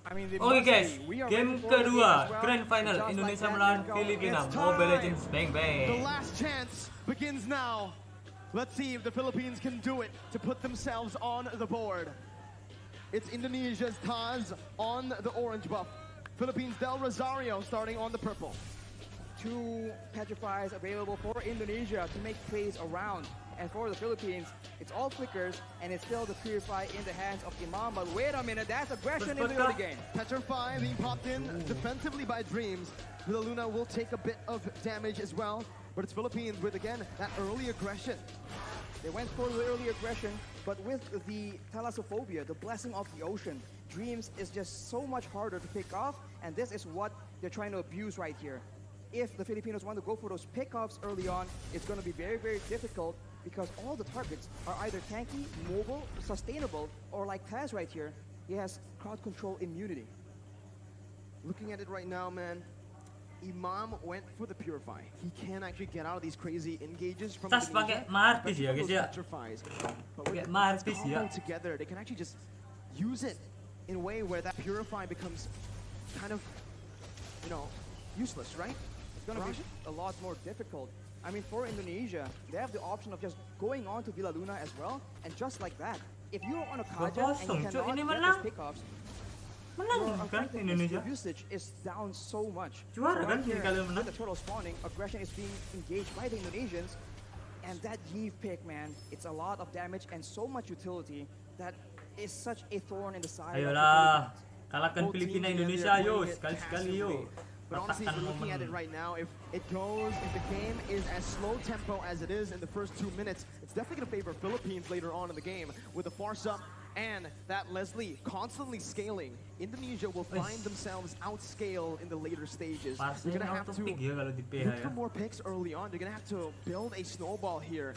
Oke guys, game kedua Grand Final Indonesia melawan Filipina Mobile Legends Bang Bang. The last chance begins now. Let's see if the Philippines can do it to put themselves on the board. It's Indonesia's Taz on the orange buff. Philippines Del Rosario starting on the purple. Two petrifies available for Indonesia to make plays around. And for the Philippines, it's all flickers, and it's still the Purify in the hands of Imam. But wait a minute, that's aggression in the early game. Petrify being popped in defensively by Dreams. Villa Luna will take a bit of damage as well, but it's Philippines with, again, that early aggression. They went for the early aggression, but with the Thalassophobia, the blessing of the ocean, Dreams is just so much harder to pick off, and this is what they're trying to abuse right here. If the Filipinos want to go for those pickoffs early on, it's going to be very, very difficult, because all the targets are either tanky, mobile, sustainable, or like Taz right here, he has crowd control immunity. Looking at it right now, man, Imam went for the Purify. He can actually get out of these crazy engages from Tas pakai Martis ya guys ya. But with Martis ya. together, they can actually just use it in a way where that Purify becomes kind of, you know, useless, right? It's going to be a lot more difficult. I mean, for Indonesia, they have the option of just going on to Villa Luna as well, and just like that, if you're on a Kaja and you cannot get those pickoffs, your usage is down so much. Juara kan ini kalian menang. With the turtle spawning, aggression is being engaged by the Indonesians, and that Iesf pick, man, it's a lot of damage and so much utility that is such a thorn in the side. Ayolah, kalahkan Filipina Indonesia yo, sekali-sekali yo. But honestly, we're looking at it right now, if the game is as slow tempo as it is in the first 2 minutes, it's definitely going to favor Philippines later on in the game. With the force up and that Leslie constantly scaling, Indonesia will find themselves outscale in the later stages. They're going to have to look for more picks early on. They're going to have to build a snowball here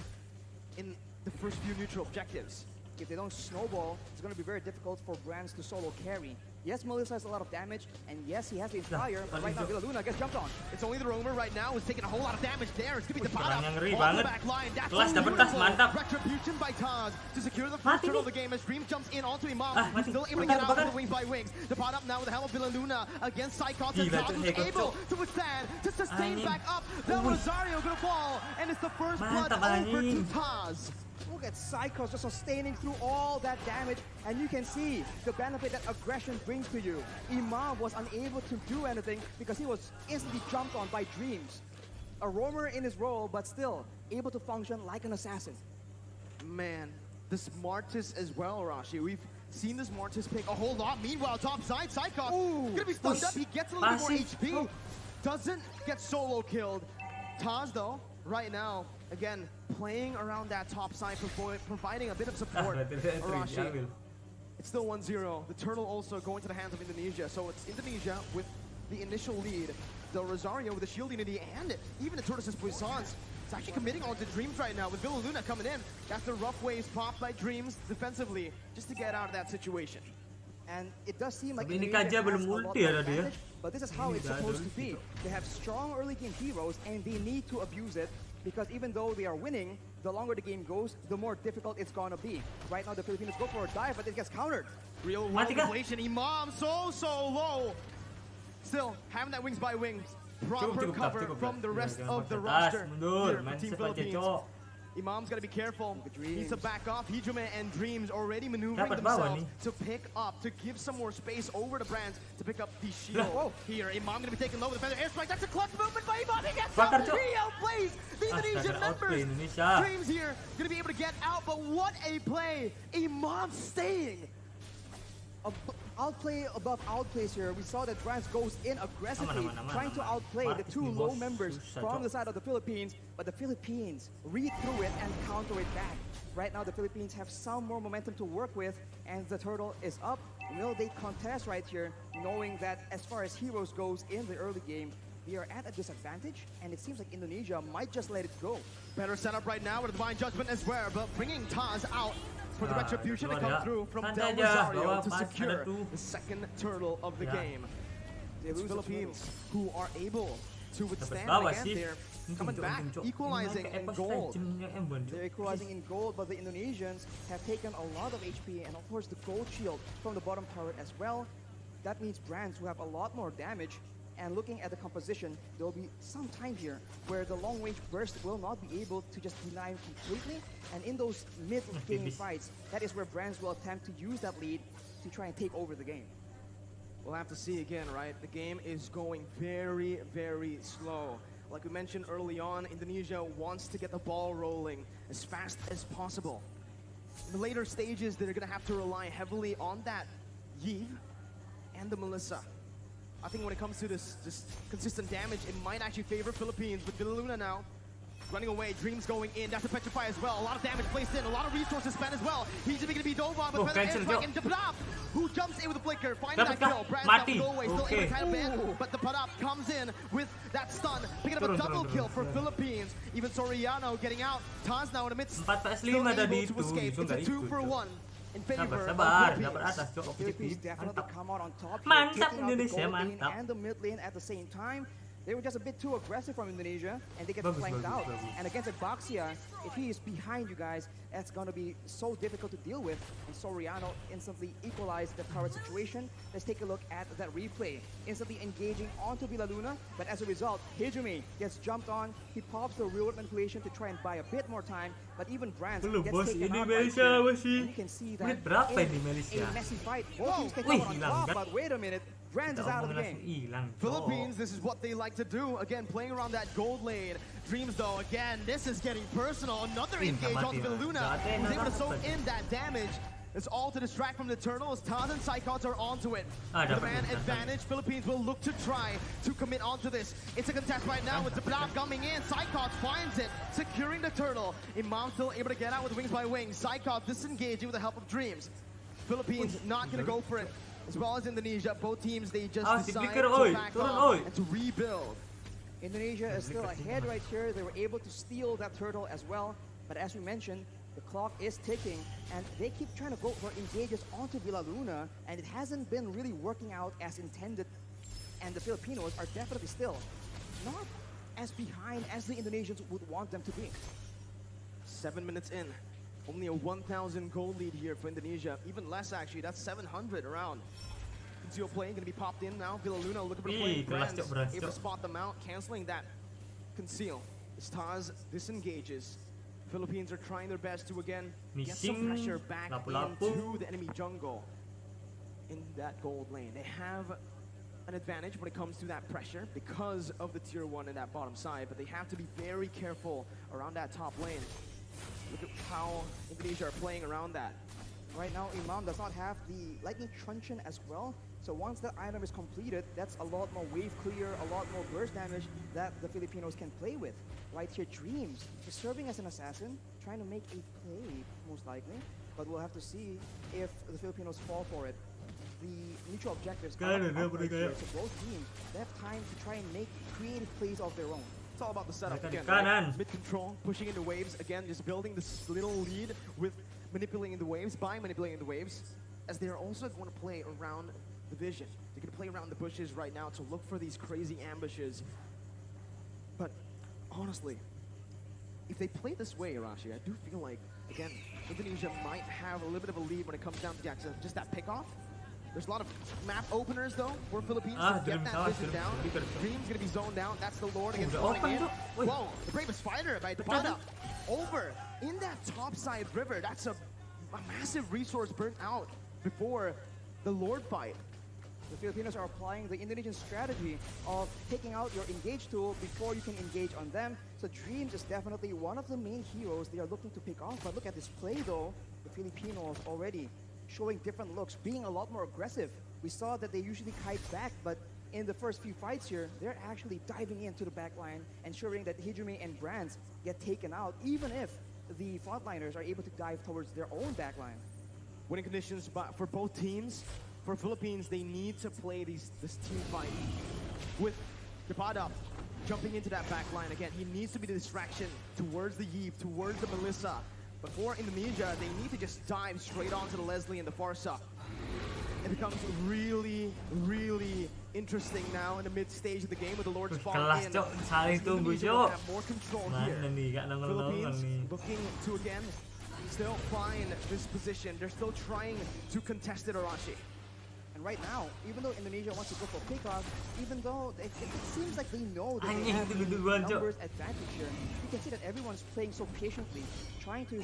in the first few neutral objectives. If they don't snowball, it's going to be very difficult for Brands to solo carry. Yes, Melissa has a lot of damage, and yes, he has the Inspire, but right now Villa Luna gets jumped on. It's only the Roamer right now who's taking a whole lot of damage there. It's going to be the bottom on the back line. That's beautiful. Retribution by Taz to secure the first turtle of the game as Dream jumps in onto Imam. He's still able to get out of the wings by wings. The pot up now with the help of Villa Luna against Psychos, and Taz was able to withstand, to sustain back up. Del Rosario going to fall, and it's the first blood over to Taz. Look at Psychos just sustaining through all that damage, and you can see the benefit that aggression brings to you. Imam was unable to do anything because he was instantly jumped on by Dreams. A roamer in his role, but still able to function like an assassin. Man, this Martis as well, Rashi. We've seen this Martis pick a whole lot. Meanwhile, top side, Psychos gonna be stunned up. He gets a little bit more HP. Doesn't get solo killed. Taz, though, right now, again, playing around that top side, providing a bit of support. Arashi. It's still 1-0. The turtle also going to the hands of Indonesia. So it's Indonesia with the initial lead. Del Rosario with the shield unity, and even the Tortoise's Puissance. It's actually committing on to Dreams right now with Villa Luna coming in. That's the rough waves popped by Dreams defensively just to get out of that situation. And it does seem like Indonesia has a lot of advantage, but this is how it's supposed to be. They have strong early game heroes, and they need to abuse it, because even though they are winning, the longer the game goes, the more difficult it's gonna be. Right now, the Filipinos go for a dive, but it gets countered. Real world inflation. Imam so low. Still, having that wings by wings. Proper cover from the rest of the roster here for Team Philippines. Imam's got to be careful. He needs to back off. Hijume and Dreams already maneuvering themselves to pick up, to give some more space over to Brands to pick up the shield here. Imam going to be taking low with the feather airstrike. That's a clutch movement by Imam. He gets out. He outplays the Indonesian members. Dreams here going to be able to get out, but what a play. Imam staying. Outplay above outplays here. We saw that Brands goes in aggressively, trying to outplay the two low members from the side of the Philippines, but the Philippines read through it and counter it back. Right now, the Philippines have some more momentum to work with, and the turtle is up. Will they contest right here, knowing that as far as heroes goes in the early game, they are at a disadvantage, and it seems like Indonesia might just let it go. Better setup right now with a Divine Judgment as well, but bringing Taz out for the retribution to come through from Del Rosario to secure the second turtle of the game. It's Philippines who are able to withstand again there, coming back, equalizing in gold. They're equalizing in gold, but the Indonesians have taken a lot of HP, and of course the gold shield from the bottom turret as well. that means brands who have a lot more damage. And looking at the composition, there will be some time here where the long-range burst will not be able to just deny him completely. And in those mid-game fights, that is where brands will attempt to use that lead to try and take over the game. We'll have to see again, right? The game is going very, very slow. Like we mentioned early on, Indonesia wants to get the ball rolling as fast as possible. In the later stages, they're going to have to rely heavily on that Iesf and the Melissa. I think when it comes to this just consistent damage, it might actually favor Philippines with Villaluna now. Running away, Dreams going in, that's a Petrify as well. A lot of damage placed in, a lot of resources spent as well. He's going to be dove on, but Feather Airstrike and Padap, who jumps in with a flicker, finding that kill. Brand's got to go away, still able to kind of ban, but the Padap comes in with that stun, picking up a double kill for Philippines. Even Soriano getting out. Taz now in the midst, still able to escape. It's a 2-for-1. In favor of Philippines. Philippines definitely come out on top. Mantap Taking out the Indonesia, gold lane mantap. and the mid lane at the same time. They were just a bit too aggressive from Indonesia, and they get flanked out. And against Baxia, if he is behind you guys, that's going to be so difficult to deal with. And Soriano instantly equalized the current situation. Let's take a look at that replay. Instantly engaging onto Villaluna, but as a result, Hijumi gets jumped on. He pops the real-world manipulation to try and buy a bit more time, but even Brands gets taken out right here. And you can see that in a messy fight, both teams take over on top, but wait a minute. Brands is out of the game. Philippines, this is what they like to do. Again, playing around that gold lane. Dreams, though, again, this is getting personal. Another engage onto Villaluna, who's able to soak in that damage. It's all to distract from the turtle as Taz and Psychots are onto it. With the man advantage, Philippines will look to try to commit onto this. It's a contest right now with Zablab coming in. Psychots finds it, securing the turtle. Imam still able to get out with wings by wings. Psychots disengaging with the help of Dreams. Philippines not going to go for it. As well as Indonesia, both teams, they just decide to back off and to rebuild. Indonesia is still ahead right here. They were able to steal that turtle as well. But as we mentioned, the clock is ticking, and they keep trying to go for engages onto Villaluna, and it hasn't been really working out as intended. And the Filipinos are definitely still not as behind as the Indonesians would want them to be. 7 minutes in. Only a 1,000 gold lead here for Indonesia. Even less, actually. That's 700 around. Conceal play going to be popped in now. Villaluna looking for play. Brands able to spot them out, canceling that conceal. As Taz disengages. Philippines are trying their best to, again, get some pressure back into the enemy jungle in that gold lane. They have an advantage when it comes to that pressure because of the tier 1 in that bottom side, but they have to be very careful around that top lane. Look at how Indonesia are playing around that. Right now, Imam does not have the Lightning Truncheon as well. So once that item is completed, that's a lot more wave clear, a lot more burst damage that the Filipinos can play with. Right here, Dreams is serving as an assassin, trying to make a play, most likely. But we'll have to see if the Filipinos fall for it. The mutual objectives are up right here, so both teams, they have time to try and make creative plays of their own. It's all about the setup again, right? Mid-control, pushing into waves, again, just building this little lead with manipulating the waves, as they are also going to play around the vision. They're going to play around the bushes right now to look for these crazy ambushes. But honestly, if they play this way, Arashi, I do feel like, again, Indonesia might have a little bit of a lead when it comes down to just that pick-off. There's a lot of map openers, though, for Philippines to get that vision down. Dream's going to be zoned out. That's the Lord against Rolling in. Whoa, the bravest fighter by Pada. Over in that topside river. That's a massive resource burnt out before the Lord fight. The Filipinos are applying the Indonesian strategy of taking out your engage tool before you can engage on them. So Dreams is definitely one of the main heroes they are looking to pick off. But look at this play, though. The Filipinos already showing different looks, being a lot more aggressive. We saw that they usually kite back, but in the first few fights here, they're actually diving into the backline, ensuring that Hijumi and Brands get taken out, even if the frontliners are able to dive towards their own backline. Winning conditions for both teams. For Philippines, they need to play this team fight with Depada jumping into that backline again. He needs to be the distraction towards the Iesf, towards the Melissa. But for Indonesia, they need to just dive straight onto the Leslie and the Farsa. It becomes really, really interesting now in the mid-stage of the game with the Lord's Fall in. Indonesia will have more control here. Philippines looking to, again, still find this position. They're still trying to contest it, Arashi. And right now, even though Indonesia wants to go for pickoff, even though it seems like they know that they have the numbers advantage here, you can see that everyone's playing so patiently, trying to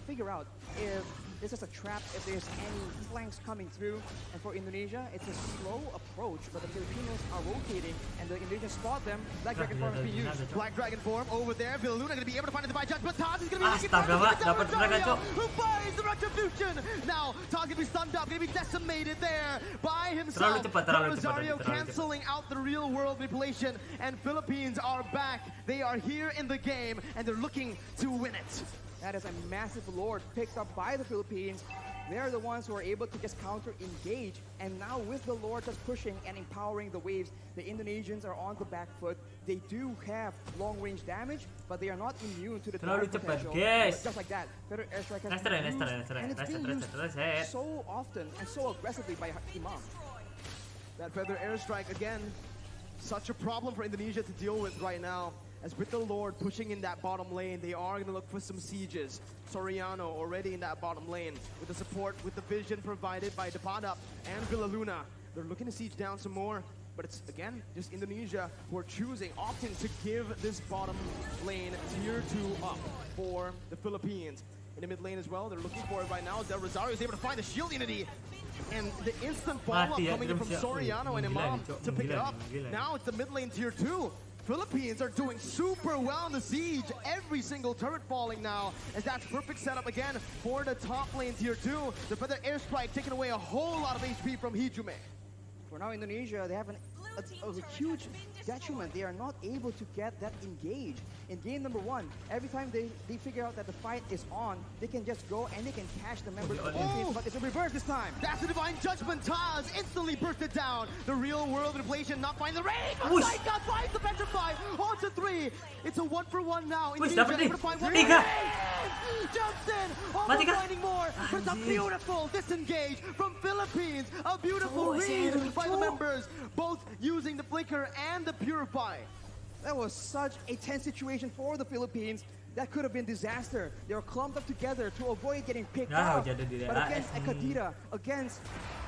figure out if this is a trap, if there's any flanks coming through. And for Indonesia, it's a slow approach, but the Filipinos are rotating, and the Indonesians spot them. Black Dragon Form is being used. Black Dragon Form over there. Villaluna going to be able to find the divine judge, but Taz is going to be looking Astaga, Pak. Dapat for mereka, Cok. who finds the retribution. Now, Taz going to be stunned up, going to be decimated there by himself. Rosario canceling out the real world manipulation, and Philippines are back. They are here in the game, and they're looking to win it. That is a massive lord picked up by the Philippines. They're the ones who are able to just counter-engage. And now with the lord just pushing and empowering the waves, the Indonesians are on the back foot. They do have long-range damage, but they are not immune to the damage potential. Just like that, Feather Airstrike has been used, and it's being used so often and so aggressively by Imam. That Feather Airstrike, again, such a problem for Indonesia to deal with right now. As with the Lord pushing in that bottom lane, they are going to look for some sieges. Soriano already in that bottom lane with the support, with the vision provided by Depada and Villaluna. They're looking to siege down some more, but it's, again, just Indonesia who are opting to give this bottom lane tier 2 up for the Philippines. In the mid lane as well, they're looking for it right now. Del Rosario is able to find the shield unity. And the instant follow-up coming in from Soriano and Imam to pick it up. Now it's the mid lane tier 2. Philippines are doing super well in the siege. Every single turret falling now, as that's perfect setup again for the top lane tier 2. The Feather Airstrike taking away a whole lot of HP from Hijume. For now, Indonesia, they have a huge detriment. They are not able to get that engage. In game number 1, every time they figure out that the fight is on, they can just go and they can catch the members of the Philippines, but it's a reverse this time. That's the Divine Judgment. Taz instantly bursted down. The real world inflation not finding the range. Psycho finds the Petrify. On to 3. It's a 1-for-1 now. Indonesia able to find one. Jumps in. Almost finding more. But it's a beautiful disengage from Philippines. A beautiful read by the members. Both using the Flicker and the Purify. That was such a tense situation for the Philippines. That could have been disaster. They were clumped up together to avoid getting picked up. But against a Kadira, against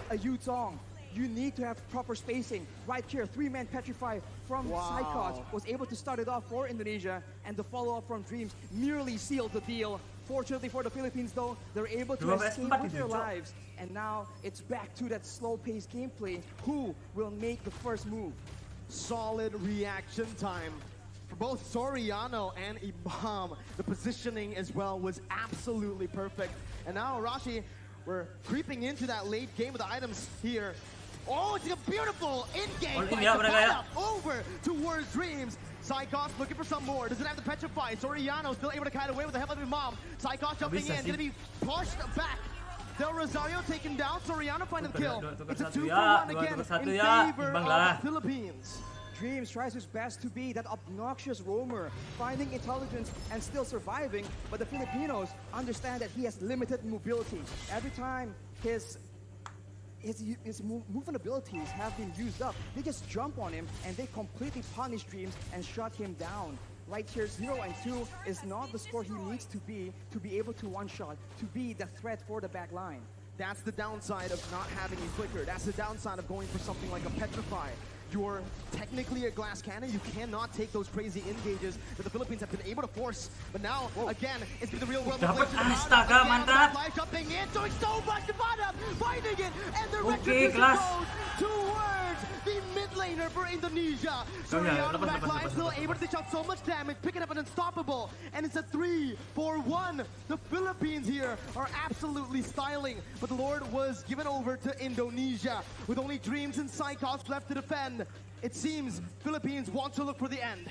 a Yutong, you need to have proper spacing. Right here, 3-man Petrify from Psychot was able to start it off for Indonesia, and the follow-up from Dreams merely sealed the deal. Fortunately for the Philippines though, they're able to escape with their lives. And now it's back to that slow-paced gameplay. Who will make the first move? Solid reaction time for both Soriano and Imam. The positioning as well was absolutely perfect. And now Rashi, we're creeping into that late game with the items here. Oh, it's a beautiful in-game fight over towards Dreams. Psychos looking for some more. Doesn't have the Petrify. Soriano still able to kite away with the help of Imam. Psychos jumping in, gonna be pushed back. Del Rosario taken down. Soriano finding the kill. It's a 2-for-1 again in favor of the Philippines. Dreams tries his best to be that obnoxious roamer, finding intelligence and still surviving, but the Filipinos understand that he has limited mobility. Every time his movement abilities have been used up, they just jump on him and they completely punish Dreams and shut him down. Right here, 0 and 2 is not the score he needs to be able to one-shot, to be the threat for the back line. That's the downside of not having a Flicker. That's the downside of going for something like a Petrify. You're technically a glass cannon. You cannot take those crazy engages that the Philippines have been able to force. But now, again, it's been the real world. Astaga, mantap. Jumping in, doing so much to Depada, finding it, and the retribution goes towards the mid laner for Indonesia. Soriano backline still able to dish out so much damage, picking up an unstoppable, and it's a 3-for-1. The Philippines here are absolutely styling, but the Lord was given over to Indonesia with only Dreams and Psychos left to defend. It seems Philippines want to look for the end.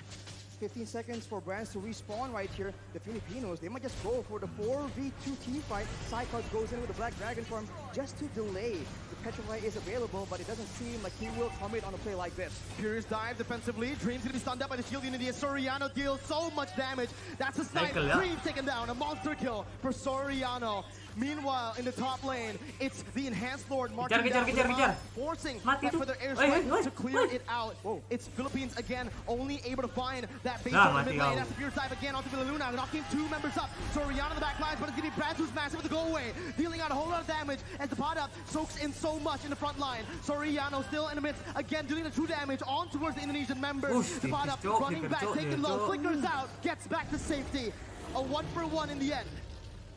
15 seconds for Brands to respawn right here. The Filipinos, they might just go for the 4v2 team fight. Psychot goes in with the Black Dragon form just to delay. The Petrify is available, but it doesn't seem like he will commit on a play like this. Furious dive defensively. Dreams gonna be stunned up by the shield unity. Soriano deals so much damage. That's a snipe. Dreams taken down. A monster kill for Soriano. Meanwhile, in the top lane, it's the Enhanced Lord marching Kejar, down kejar, with the kejar, Mom, kejar. forcing Mati that tuh. further Woi, airstrike to woi, clear woi. it out. It's Philippines again, only able to find that base Nah, on the mati mid lane. kau. That's the pure dive again onto Villaluna, knocking 2 members up. Soriano on the back lines, but it's going to be Brad who's massive with the go away, dealing out a whole lot of damage as the pot up soaks in so much in the front line. Soriano still in the midst, again doing the true damage on towards the Indonesian members. Oof, The pot up cok, running back, cok, taking cok. low, flickers out, gets back to safety. A 1-for-1 in the end.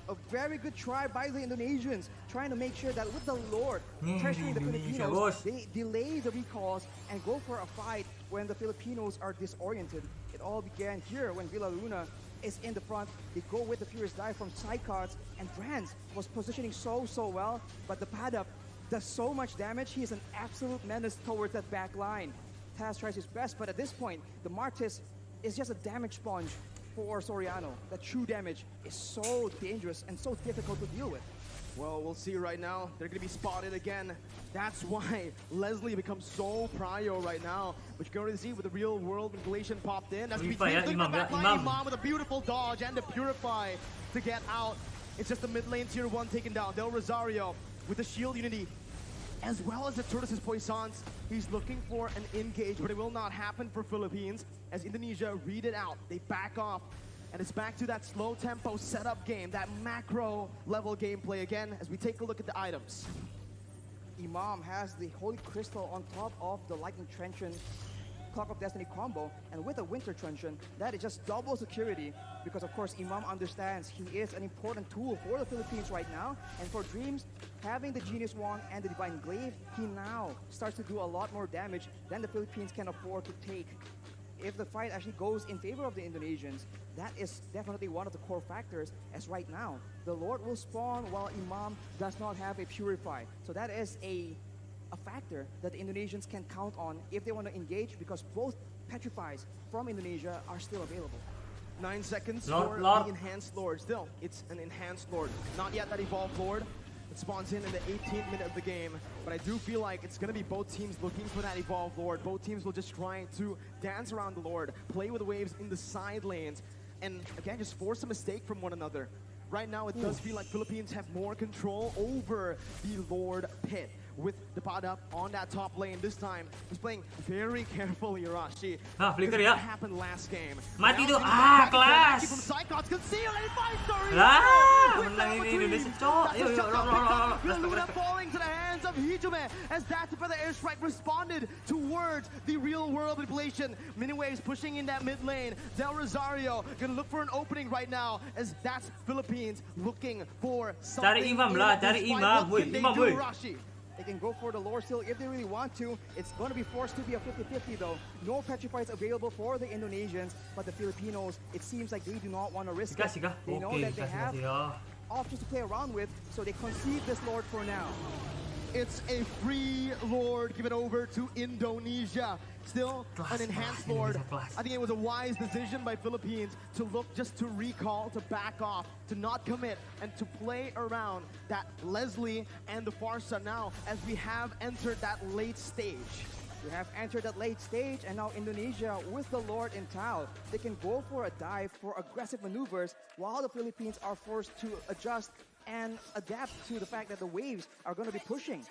A very good try by the Indonesians, trying to make sure that with the Lord pressuring the Indonesia, Filipinos, bos. they delay the recalls and go for a fight when the Filipinos are disoriented. It all began here when Villaluna is in the front. They go with the furious dive from side cards, and Brands was positioning so well, but the Padap does so much damage. He is an absolute menace towards that back line. Taz tries his best, but at this point, the Martis is just a damage sponge for Soriano. The true damage is so dangerous and so difficult to deal with. Well, we'll see right now. They're going to be spotted again. That's why Leslie becomes so prio right now. But you can already see with the real world manipulation popped in. That's Purify, between Imam, back line, Imam. Imam with a beautiful dodge and the Purify to get out. It's just the mid lane tier 1 taken down. Del Rosario with the shield unity, as well as the Tortoise's Poissons. He's looking for an engage, but it will not happen for Philippines as Indonesia read it out. They back off, and it's back to that slow tempo setup game, that macro level gameplay again as we take a look at the items. Imam has the Holy Crystal on top of the Lightning Truncheon Clock of Destiny combo, and with a Winter Truncheon, that is just double security, because of course Imam understands he is an important tool for the Philippines right now, and for Dreams, having the Genius Wand and the Divine Glaive, he now starts to do a lot more damage than the Philippines can afford to take. If the fight actually goes in favor of the Indonesians, that is definitely one of the core factors, as right now, the Lord will spawn while Imam does not have a Purify. So that is a factor that the Indonesians can count on if they want to engage, because both Petrifies from Indonesia are still available. 9 seconds Lord, for Lord. the Enhanced Lord. Still, it's an Enhanced Lord. Not yet that Evolved Lord. It spawns in the 18th minute of the game. But I do feel like it's going to be both teams looking for that Evolved Lord. Both teams will just try to dance around the Lord, play with the waves in the side lanes, and again, just force a mistake from one another. Right now, it does feel like Philippines have more control over the Lord pit. With the pod up on that top lane this time, he's playing very carefully, Arashi. Ah, flicker Because ya. what happened last game. Mati Now tuh. he's Ah, back kelas. from Psychots, conceal and find story. Lah, With menang that ini between. Indonesia, cok. That's Ayo, a ayo, shutdown roll, pick roll, up. roll, roll. Luna falling to the hands of Hijume as that further airstrike responded towards the real world manipulation. Miniwaves pushing in that mid lane. Del Rosario gonna look for an opening right now as that's Philippines looking for something. Cari Imam lah, in this cari fight. Imam, What woi, can they Imam, do, woi. Rashi? They can go for the lore steal if they really want to. It's going to be forced to be a 50-50 though. No Petrifies available for the Indonesians, but the Filipinos, it seems like they do not want to risk it. Dikasih kah? They know Oke, that they have dikasih ya. options to play around with, so they concede this lord for now. It's a free Lord given over to Indonesia. Still an enhanced Lord. I think it was a wise decision by Philippines to look just to recall, to back off, to not commit, and to play around that Leslie and the Farsa now as we have entered that late stage. We have entered that late stage, and now Indonesia with the Lord in tow. They can go for a dive for aggressive maneuvers, while the Philippines are forced to adjust and adapt to the fact that the waves are going to be pushing.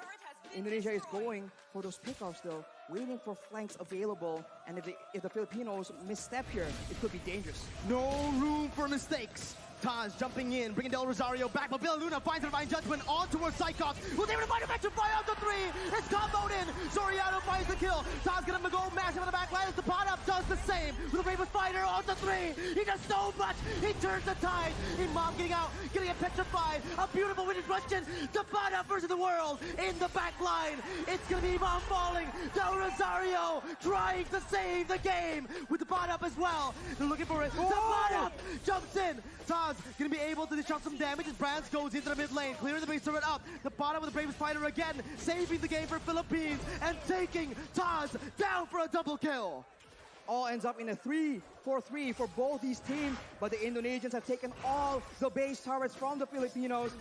Indonesia is going for those pickoffs though, waiting for flanks available, and if the Filipinos misstep here, it could be dangerous. No room for mistakes. Taz jumping in, bringing Del Rosario back, but Villaluna finds a divine judgment on towards Cyclops. Was able to find a Petrify out to 3. It's comboed in. Soriano finds the kill. Taz gonna go massive on the back line as the pot up does the same. With a Raven Fighter on to 3. He does so much. He turns the tide. Imam getting out, getting a Petrified. A beautiful winning question. The pot up versus the world in the back line. It's gonna be Imam falling. Del Rosario trying to save the game with the pot up as well. They're looking for it. The pot up jumps in. Taz gonna be able to dish out some damage as Brands goes into the mid lane, clearing the base turret up. The bottom with the bravest fighter again, saving the game for Philippines and taking Taz down for a double kill. All ends up in a 3-4-3 for both these teams, but the Indonesians have taken all the base turrets from the Filipinos,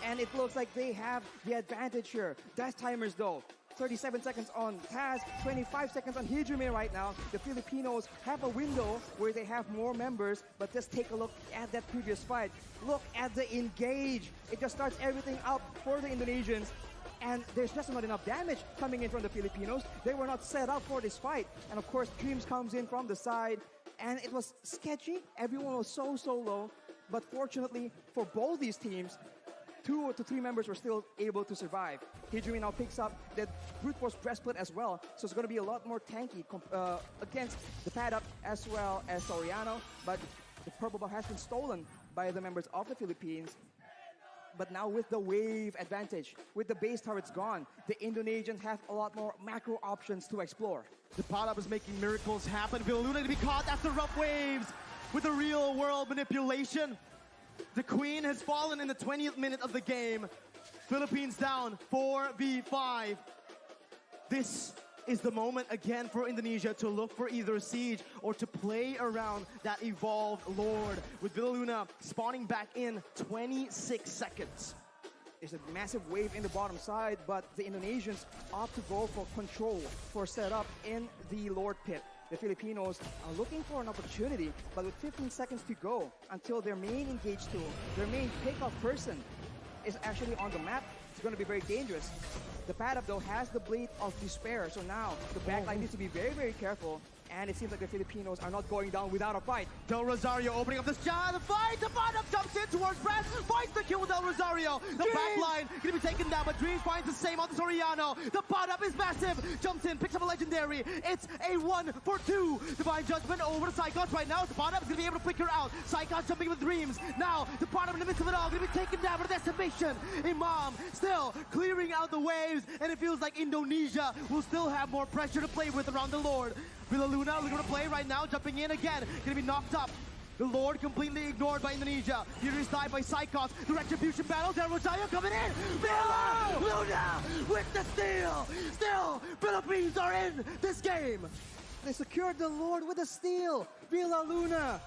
and it looks like they have the advantage here. Death timers though, 37 seconds on Taz, 25 seconds on Hijime right now. The Filipinos have a window where they have more members, but just take a look at that previous fight. Look at the engage. It just starts everything up for the Indonesians. And there's just not enough damage coming in from the Filipinos. They were not set up for this fight. And of course, Dreams comes in from the side. And it was sketchy. Everyone was so low. But fortunately for both these teams, 2 to 3 members were still able to survive. Hijumi now picks up the brute force breastplate as well. So it's going to be a lot more tanky against the pad up as well as Soriano. But the purple buff has been stolen by the members of the Philippines. But now with the wave advantage, with the base turrets gone, the Indonesians have a lot more macro options to explore. The pot up is making miracles happen. Villaluna to be caught after rough waves with a real world manipulation. The Queen has fallen in the 20th minute of the game. Philippines down 4v5. This is the moment again for Indonesia to look for either a siege or to play around that evolved Lord, with Villaluna spawning back in 26 seconds. There's a massive wave in the bottom side, but the Indonesians opt to go for control, for setup in the Lord pit. The Filipinos are looking for an opportunity, but with 15 seconds to go until their main engage tool, their main pickoff person is actually on the map, it's going to be very dangerous. The pad up though has the Blade of Despair, so now the backline needs to be very careful. And it seems like the Filipinos are not going down without a fight. Del Rosario opening up the shot, the fight, the bottom jumps in towards Brad, finds the kill with Del Rosario. The backline gonna be taken down, but Dreams finds the same on the Soriano. The bottom is massive, jumps in, picks up a legendary. It's a 1 for 2. Divine Judgment over to Psychos right now. The bottom is gonna be able to flicker out. Psychos jumping with Dreams. Now, the bottom in the midst of it all, gonna be taken down with decimation. Imam still clearing out the waves, and it feels like Indonesia will still have more pressure to play with around the Lord. Villaluna looking to play right now, jumping in again, gonna be knocked up. The Lord completely ignored by Indonesia. Furious dive by Psychos. The retribution battle, Del Rosario coming in. Villaluna with the steal. Still, Philippines are in this game. They secured the Lord with a steal. Villaluna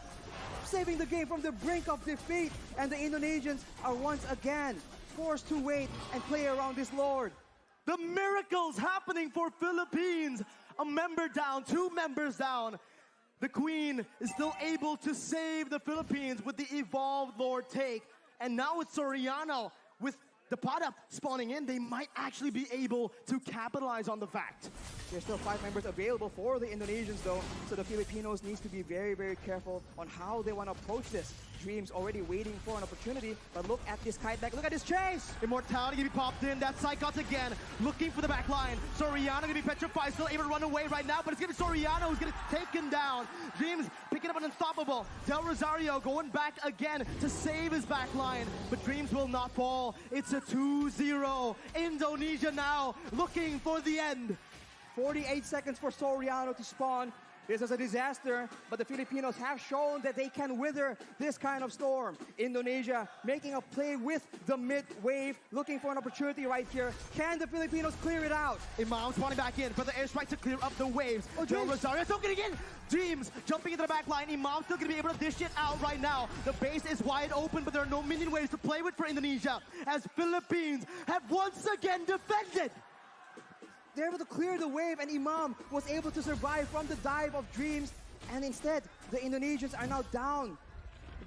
saving the game from the brink of defeat. And the Indonesians are once again forced to wait and play around this Lord. The miracles happening for Philippines. A member down, 2 members down. The Queen is still able to save the Philippines with the evolved Lord take. And now with Soriano, with the pot up spawning in, they might actually be able to capitalize on the fact. There's still 5 members available for the Indonesians though, so the Filipinos needs to be very careful on how they want to approach this. Dreams already waiting for an opportunity, but look at this kite back, look at this chase! Immortality gonna be popped in, that's Psychos again, looking for the back line. Soriano gonna be petrified, still able to run away right now, but it's gonna be Soriano who's gonna take him down. Dreams picking up an unstoppable. Del Rosario going back again to save his back line, but Dreams will not fall. It's a 2-0. Indonesia now looking for the end. 48 seconds for Soriano to spawn. This is a disaster, but the Filipinos have shown that they can wither this kind of storm. Indonesia making a play with the mid wave, looking for an opportunity right here. Can the Filipinos clear it out? Imam spawning back in for the airstrike to clear up the waves. Del Rosario still getting in. Dreams jumping into the back line. Imam still gonna be able to dish it out right now. The base is wide open, but there are no minion waves to play with for Indonesia, as Philippines have once again defended. They're able to clear the wave, and Imam was able to survive from the dive of Dreams. And instead, the Indonesians are now down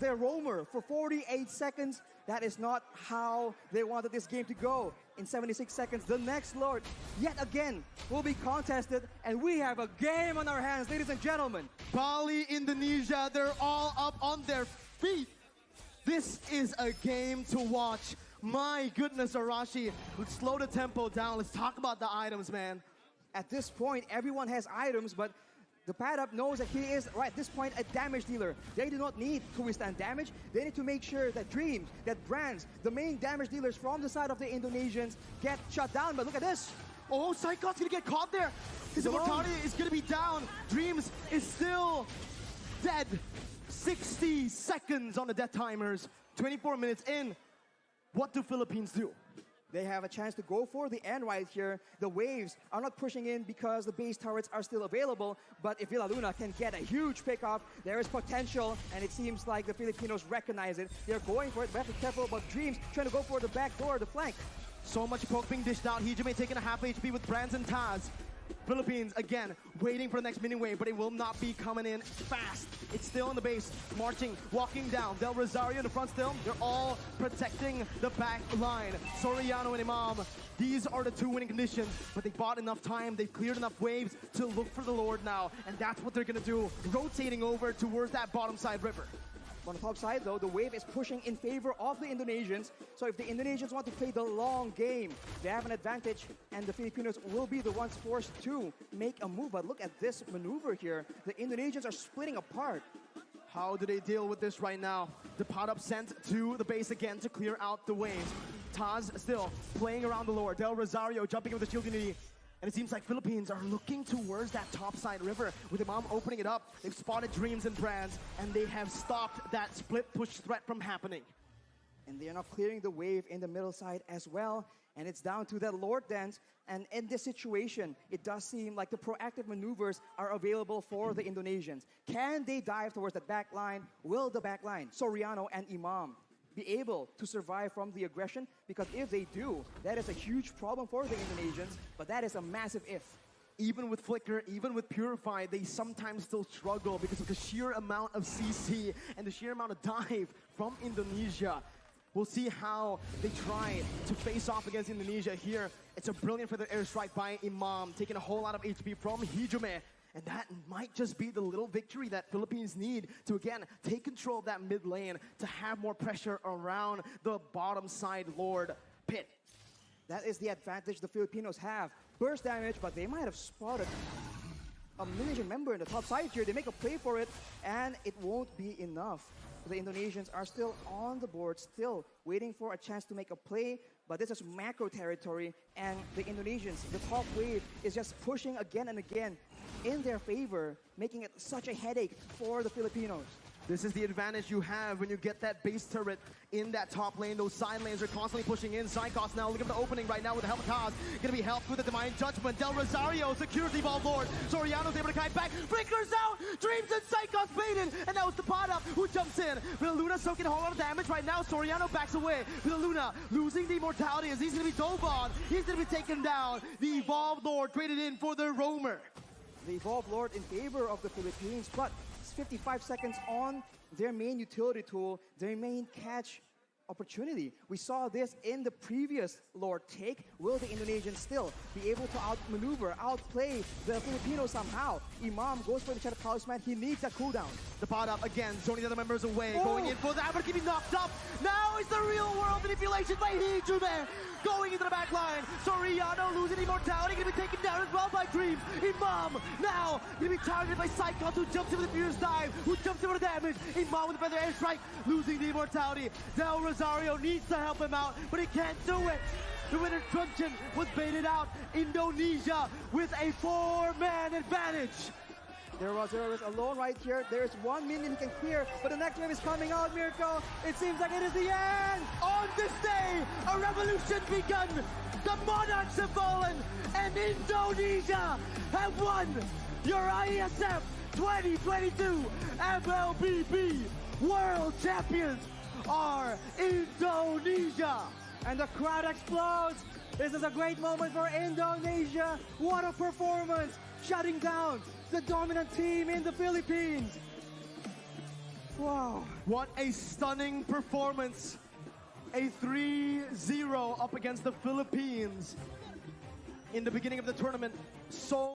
their roamer for 48 seconds. That is not how they wanted this game to go. In 76 seconds, the next Lord, yet again, will be contested. And we have a game on our hands, ladies and gentlemen. Bali, Indonesia, they're all up on their feet. This is a game to watch. My goodness, Arashi. Let's slow the tempo down. Let's talk about the items, man. At this point, everyone has items, but the pad up knows that he is, right at this point, a damage dealer. They do not need to withstand damage. They need to make sure that Dreams, that Brands, the main damage dealers from the side of the Indonesians get shut down. But look at this. Oh, Psychos gonna get caught there. His immortality is gonna be down. Dreams is still dead. 60 seconds on the death timers. 24 minutes in. What do Philippines do? They have a chance to go for the end right here. The waves are not pushing in because the base turrets are still available. But if Villaluna can get a huge pickup, there is potential. And it seems like the Filipinos recognize it. They're going for it. We have to be careful about Dreams trying to go for the back door, the flank. So much poke being dished out. Hijime taking a half HP with Brands and Taz. Philippines, again, waiting for the next mini wave, but it will not be coming in fast. It's still in the base, marching, walking down. Del Rosario in the front still. They're all protecting the back line. Soriano and Imam, these are the two winning conditions, but they bought enough time. They've cleared enough waves to look for the Lord now, and that's what they're going to do, rotating over towards that bottom side river. On the top side, though, the wave is pushing in favor of the Indonesians. So if the Indonesians want to play the long game, they have an advantage, and the Filipinos will be the ones forced to make a move. But look at this maneuver here. The Indonesians are splitting apart. How do they deal with this right now? The pot up sent to the base again to clear out the waves. Taz still playing around the Lord. Del Rosario jumping in with the shield unity. And it seems like Philippines are looking towards that topside river with Imam opening it up. They've spotted Dreams and Brands, and they have stopped that split push threat from happening. And they are now clearing the wave in the middle side as well. And it's down to that Lord dance. And in this situation, it does seem like the proactive maneuvers are available for the Indonesians. Can they dive towards that back line? Will the back line, Soriano and Imam, be able to survive from the aggression? Because if they do, that is a huge problem for the Indonesians, but that is a massive if. Even with Flicker, even with Purify, they sometimes still struggle because of the sheer amount of CC and the sheer amount of dive from Indonesia. We'll see how they try to face off against Indonesia here. It's a brilliant feather airstrike by Imam, taking a whole lot of HP from Hijime. And that might just be the little victory that Philippines need to, again, take control of that mid lane to have more pressure around the bottom side Lord pit. That is the advantage the Filipinos have. Burst damage, but they might have spotted a Indonesian member in the top side here. They make a play for it, and it won't be enough. The Indonesians are still on the board, still waiting for a chance to make a play, but this is macro territory, and the Indonesians, the top wave, is just pushing again and again in their favor, making it such a headache for the Filipinos. This is the advantage you have when you get that base turret in that top lane. Those side lanes are constantly pushing in. Psychos now, look at the opening right now with the help of Taz. Gonna be helped with the Divine Judgment. Del Rosario secures the Evolved Lord. Soriano's able to kite back. Breakers out! Dreams and Psychos baited! And that was the pot up who jumps in. Luna soaking a whole lot of damage right now. Soriano backs away. Luna losing the immortality as he's gonna be dove on. He's gonna be taken down. The Evolved Lord traded in for the Roamer. The Evolved Lord in favor of the Philippines, but 55 seconds on their main utility tool, their main catch opportunity. We saw this in the previous Lord take. Will the Indonesians still be able to outmaneuver, outplay the Filipinos somehow? Imam goes for the Shadow Talisman. He needs that cooldown. The pot up again, zoning the other members away, going in for that, but getting knocked up. Now is the real world manipulation by Hijime. Going into the back line. Soriano losing immortality, gonna be taken down as well by Dreams. Imam now gonna be targeted by Psychos, who jumps in with the fierce dive, who jumps in with the damage. Imam with the feather airstrike, losing the immortality. Del Rosario needs to help him out, but he can't do it. The winner Truncheon was baited out. Indonesia with a 4-man advantage. There was alone right here. There's 1 minion he can clear, but the next wave is coming out, Mirko. It seems like it is the end. On this day, a revolution begun. The monarchs have fallen, and Indonesia have won your Iesf 2022 mlbb World Champions are Indonesia. And the crowd explodes. This is a great moment for Indonesia. What a performance, shutting down the dominant team in the Philippines. Wow. What a stunning performance. A 3-0 up against the Philippines in the beginning of the tournament. So